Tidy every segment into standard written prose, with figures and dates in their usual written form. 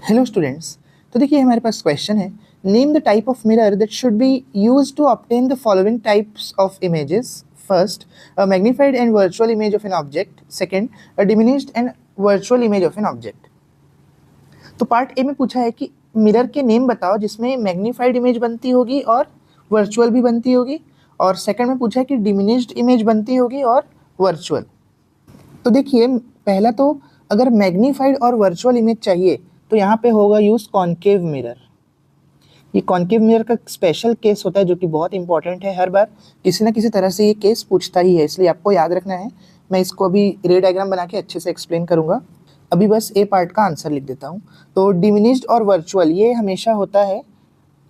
Hello students. तो देखिए हमारे पास क्वेश्चन है, name the type of mirror that should be used to obtain the following types of images. First, a magnified and virtual image of an object. Second, a diminished and virtual image of an object. तो part A में पूछा है कि mirror के name बताओ जिसमें magnified image बनती होगी और वर्चुअल भी बनती होगी, और सेकंड में पूछा है कि डिमिनिश्ड इमेज बनती होगी और वर्चुअल। तो देखिए पहला तो अगर मैग्नीफाइड और वर्चुअल इमेज चाहिए तो यहाँ पे होगा यूज कॉन्केव मिरर। ये कॉन्केव मिरर का स्पेशल केस होता है जो कि बहुत इंपॉर्टेंट है, हर बार किसी ना किसी तरह से ये केस पूछता ही है, इसलिए आपको याद रखना है। मैं इसको अभी रे डायग्राम बना के अच्छे से एक्सप्लेन करूंगा। अभी बस ए पार्ट का आंसर लिख देता हूँ। तो डिमिनिश्ड और वर्चुअल ये हमेशा होता है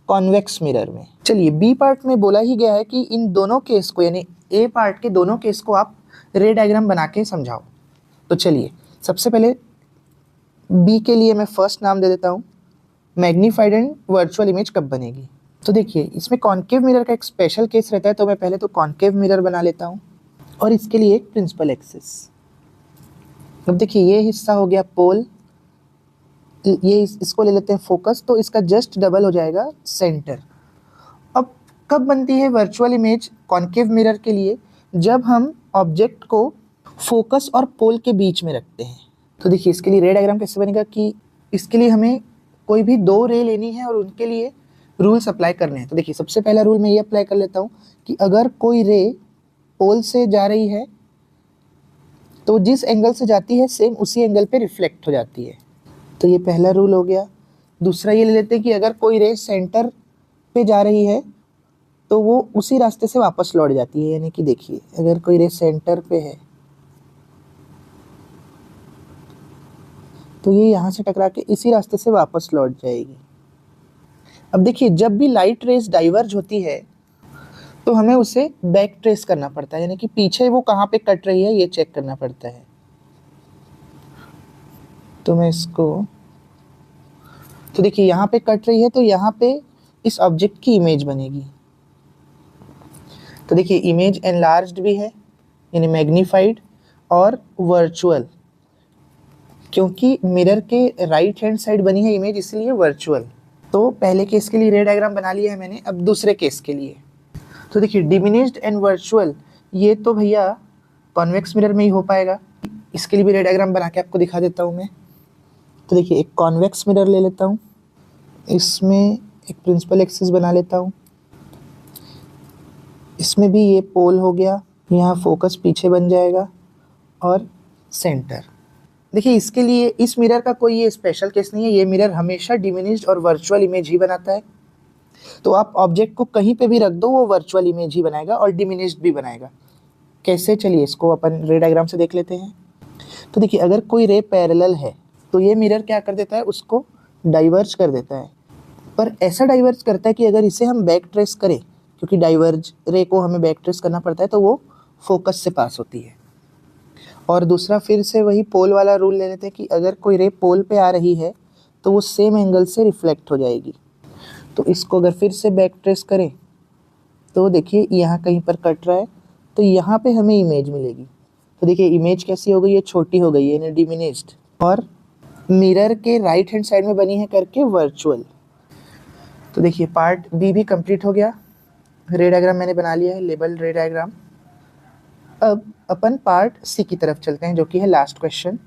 कॉन्वेक्स मिरर में। चलिए बी पार्ट में बोला ही गया है कि इन दोनों केस को, यानी ए पार्ट के दोनों केस को आप रे डायग्राम बना के समझाओ। तो चलिए सबसे पहले बी के लिए मैं फर्स्ट नाम दे देता हूँ, मैग्नीफाइड एंड वर्चुअल इमेज कब बनेगी। तो देखिए इसमें कॉन्केव मिरर का एक स्पेशल केस रहता है, तो मैं पहले तो कॉन्केव मिरर बना लेता हूँ और इसके लिए एक प्रिंसिपल एक्सिस। अब देखिए ये हिस्सा हो गया पोल, ये इसको ले लेते हैं फोकस, तो इसका जस्ट डबल हो जाएगा सेंटर। अब कब बनती है वर्चुअल इमेज कॉन्केव मिरर के लिए? जब हम ऑब्जेक्ट को फोकस और पोल के बीच में रखते हैं। तो देखिए इसके लिए रे डायग्राम कैसे बनेगा कि इसके लिए हमें कोई भी दो रे लेनी है और उनके लिए रूल्स अप्लाई करने हैं। तो देखिए सबसे पहला रूल मैं ये अप्लाई कर लेता हूँ कि अगर कोई रे पोल से जा रही है तो जिस एंगल से जाती है सेम उसी एंगल पे रिफ्लेक्ट हो जाती है। तो ये पहला रूल हो गया। दूसरा ये ले लेते हैं कि अगर कोई रे सेंटर पे जा रही है तो वो उसी रास्ते से वापस लौट जाती है। यानी कि देखिए अगर कोई रे सेंटर पे है तो ये यहाँ से टकरा के इसी रास्ते से वापस लौट जाएगी। अब देखिए जब भी लाइट रेज डाइवर्ज होती है तो हमें उसे बैक ट्रेस करना पड़ता है, यानी कि पीछे वो कहाँ पे कट रही है ये चेक करना पड़ता है। तो मैं इसको, तो देखिए यहाँ पे कट रही है तो यहाँ पे इस ऑब्जेक्ट की इमेज बनेगी। तो देखिए इमेज एनलार्ज्ड भी है यानी मैग्नीफाइड और वर्चुअल, क्योंकि मिरर के राइट हैंड साइड बनी है इमेज इसलिए वर्चुअल। तो पहले केस के लिए रे डायग्राम बना लिया है मैंने। अब दूसरे केस के लिए तो देखिए डिमिनिश्ड एंड वर्चुअल ये तो भैया कॉन्वेक्स मिरर में ही हो पाएगा। इसके लिए भी रे डायग्राम बना के आपको दिखा देता हूँ मैं। तो देखिए एक कॉन्वेक्स मिरर ले लेता हूँ, इसमें एक प्रिंसिपल एक्सिस बना लेता हूँ, इसमें भी ये पोल हो गया, यहाँ फोकस पीछे बन जाएगा और सेंटर। देखिए इसके लिए इस मिरर का कोई ये स्पेशल केस नहीं है, ये मिरर हमेशा डिमिनिश्ड और वर्चुअल इमेज ही बनाता है। तो आप ऑब्जेक्ट को कहीं पे भी रख दो वो वर्चुअल इमेज ही बनाएगा और डिमिनिश्ड भी बनाएगा। कैसे, चलिए इसको अपन रे डायग्राम से देख लेते हैं। तो देखिए अगर कोई रे पैरेलल है तो ये मिरर क्या कर देता है, उसको डाइवर्ज कर देता है। पर ऐसा डाइवर्ज करता है कि अगर इसे हम बैक ट्रेस करें, क्योंकि डाइवर्ज रे को हमें बैक ट्रेस करना पड़ता है, तो वो फोकस से पास होती है। और दूसरा फिर से वही पोल वाला रूल ले लेते हैं कि अगर कोई रे पोल पे आ रही है तो वो सेम एंगल से रिफ्लेक्ट हो जाएगी। तो इसको अगर फिर से बैक ट्रेस करें तो देखिए यहाँ कहीं पर कट रहा है तो यहाँ पे हमें इमेज मिलेगी। तो देखिए इमेज कैसी हो गई है, छोटी हो गई है यानी डिमिनिश्ड, और मिरर के राइट हैंड साइड में बनी है करके वर्चुअल। तो देखिए पार्ट बी भी कंप्लीट हो गया। रे डायग्राम मैंने बना लिया है, लेबल रे डायग्राम। अब अपन पार्ट सी की तरफ चलते हैं जो कि है लास्ट क्वेश्चन।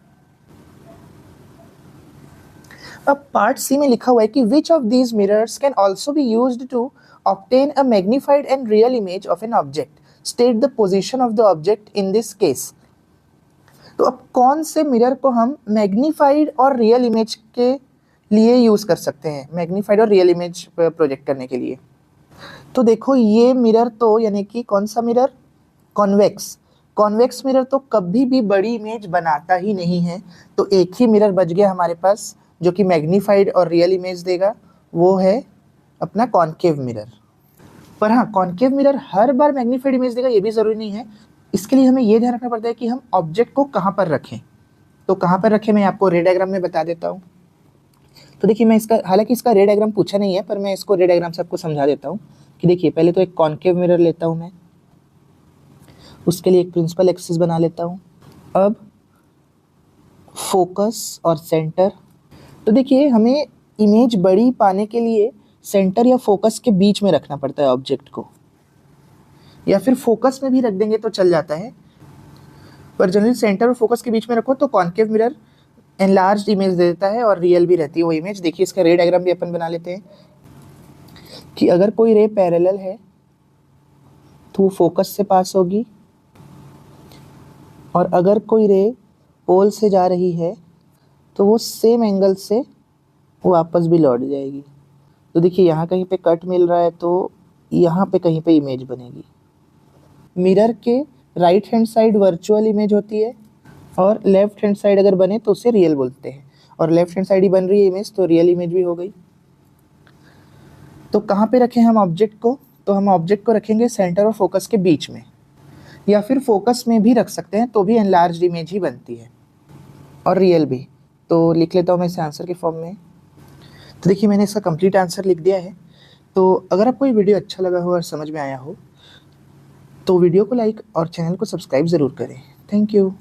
अब पार्ट सी में लिखा हुआ है कि which of these mirrors can also be used to obtain a magnified and real image of an object, state the position of the object in this case. तो अब कौन से मिरर को हम मैग्नीफाइड और रियल इमेज के लिए use कर सकते हैं, मैग्नीफाइड और रियल इमेज प्रोजेक्ट करने के लिए? तो देखो ये मिरर तो यानी कि कौन सा मिरर, कॉन्वेक्स। कॉन्वेक्स मिरर तो कभी भी बड़ी इमेज बनाता ही नहीं है। तो एक ही मिरर बच गया हमारे पास जो कि मैग्नीफाइड और रियल इमेज देगा, वो है अपना कॉन्केव मिरर। पर हाँ कॉन्केव मिरर हर बार मैग्नीफाइड इमेज देगा ये भी ज़रूरी नहीं है। इसके लिए हमें ये ध्यान रखना पड़ता है कि हम ऑब्जेक्ट को कहाँ पर रखें। तो कहाँ पर रखें मैं आपको रे डायग्राम में बता देता हूँ। तो देखिए मैं इसका, हालांकि इसका रे डायग्राम पूछा नहीं है पर मैं इसको रे डायग्राम से आपको समझा देता हूँ कि देखिए पहले तो एक कॉन्केव मिरर लेता हूँ मैं, उसके लिए एक प्रिंसिपल एक्सिस बना लेता हूँ। अब फोकस और सेंटर, तो देखिए हमें इमेज बड़ी पाने के लिए सेंटर या फोकस के बीच में रखना पड़ता है ऑब्जेक्ट को, या फिर फोकस में भी रख देंगे तो चल जाता है, पर जनरली सेंटर और फोकस के बीच में रखो तो कॉन्केव मिरर एनलार्ज्ड इमेज दे देता है और रियल भी रहती है वो इमेज। देखिए इसका रे डायग्राम भी अपन बना लेते हैं कि अगर कोई रे पैरेलल है तो वो फोकस से पास होगी, और अगर कोई रे पोल से जा रही है तो वो सेम एंगल से वापस भी लौट जाएगी। तो देखिए यहाँ कहीं पे कट मिल रहा है तो यहाँ पे कहीं पे इमेज बनेगी। मिरर के right hand side virtual image होती है और लेफ्ट हैंड साइड अगर बने तो उसे रियल बोलते हैं, और लेफ्ट हैंड साइड ही बन रही है इमेज तो रियल इमेज भी हो गई। तो कहाँ पे रखें हम ऑब्जेक्ट को? तो हम ऑब्जेक्ट को रखेंगे सेंटर और फोकस के बीच में, या फिर फोकस में भी रख सकते हैं तो भी एनलार्ज्ड इमेज ही बनती है और रियल भी। तो लिख लेता हूँ मैं इसे आंसर के फॉर्म में। तो देखिए मैंने इसका कंप्लीट आंसर लिख दिया है। तो अगर आपको ये वीडियो अच्छा लगा हो और समझ में आया हो तो वीडियो को लाइक और चैनल को सब्सक्राइब ज़रूर करें। Thank you.